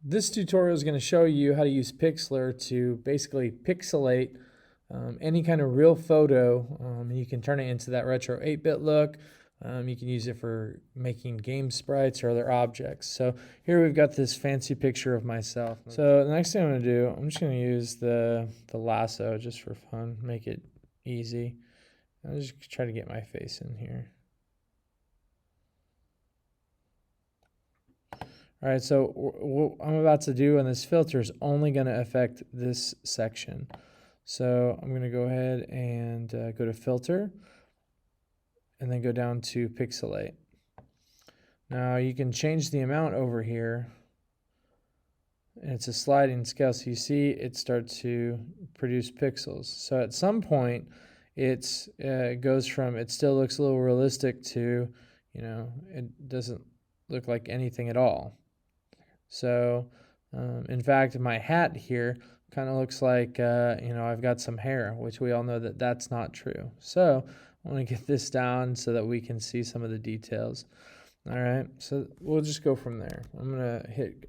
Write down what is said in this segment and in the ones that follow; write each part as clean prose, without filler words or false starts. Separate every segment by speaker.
Speaker 1: This tutorial is going to show you how to use Pixlr to basically pixelate any kind of real photo. And you can turn it into that retro 8-bit look. You can use it for making game sprites or other objects. So here we've got this fancy picture of myself. So the next thing I'm going to do, I'm just going to use the lasso just for fun, make it easy. I'll just try to get my face in here. All right, so what I'm about to do on this filter is only going to affect this section. So I'm going to go ahead and go to Filter, and then go down to Pixellate. Now you can change the amount over here, and it's a sliding scale, so you see it starts to produce pixels. So at some point, it goes from it still looks a little realistic to, it doesn't look like anything at all. So, in fact, my hat here kind of looks like, I've got some hair, which we all know that that's not true. So, I want to get this down so that we can see some of the details. All right, so we'll just go from there. I'm going to hit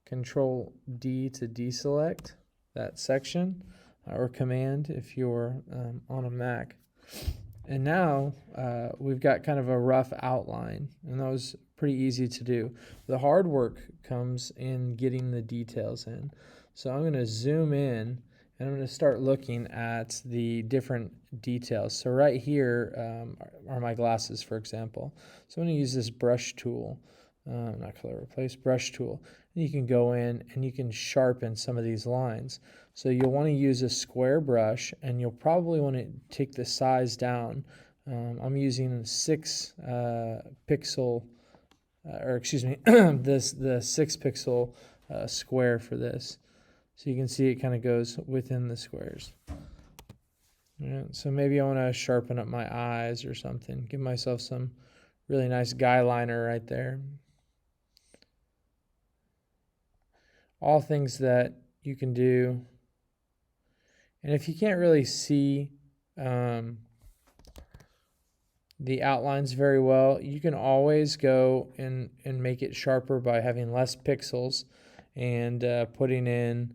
Speaker 1: Control D to deselect that section, or Command if you're on a Mac. And now we've got kind of a rough outline, and that was pretty easy to do. The hard work comes in getting the details in. So I'm going to zoom in, and I'm going to start looking at the different details. So right here are my glasses, for example. So I'm going to use this brush tool, not color replace, brush tool. And you can go in and you can sharpen some of these lines. So you'll want to use a square brush, and you'll probably want to take the size down. I'm using 6 pixel, the 6 pixel square for this. So you can see it kind of goes within the squares. Yeah, so maybe I want to sharpen up my eyes or something. Give myself some really nice guy liner right there. All things that you can do. And if you can't really see the outlines very well, you can always go and make it sharper by having less pixels and putting in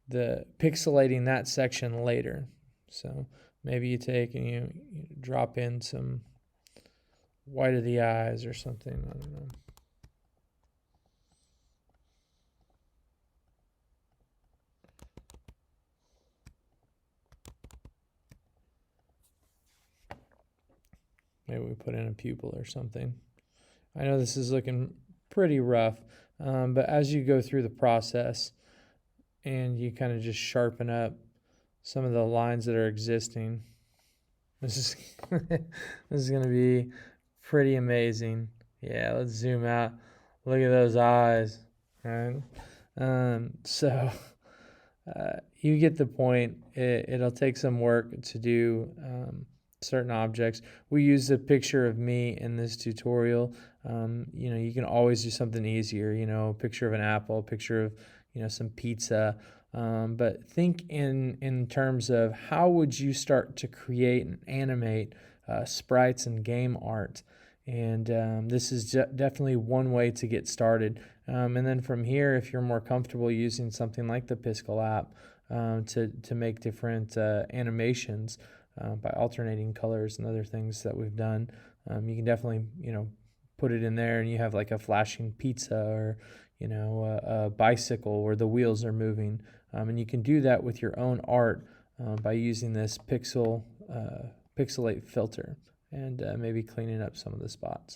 Speaker 1: the pixelating that section later. So maybe you take and you drop in some white of the eyes or something, I don't know. Maybe we put in a pupil or something. I know this is looking pretty rough, but as you go through the process and you kind of just sharpen up some of the lines that are existing, this is this is going to be pretty amazing. Yeah, let's zoom out. Look at those eyes, right? You get the point. It'll take some work to do certain objects. We use a picture of me in this tutorial. You can always do something easier, a picture of an apple, a picture of, some pizza. But think in terms of how would you start to create and animate sprites and game art. And this is definitely one way to get started. And then from here, if you're more comfortable using something like the Pixlr app to make different animations, by alternating colors and other things that we've done, you can definitely put it in there, and you have like a flashing pizza or a bicycle where the wheels are moving, and you can do that with your own art by using this pixelate filter and maybe cleaning up some of the spots.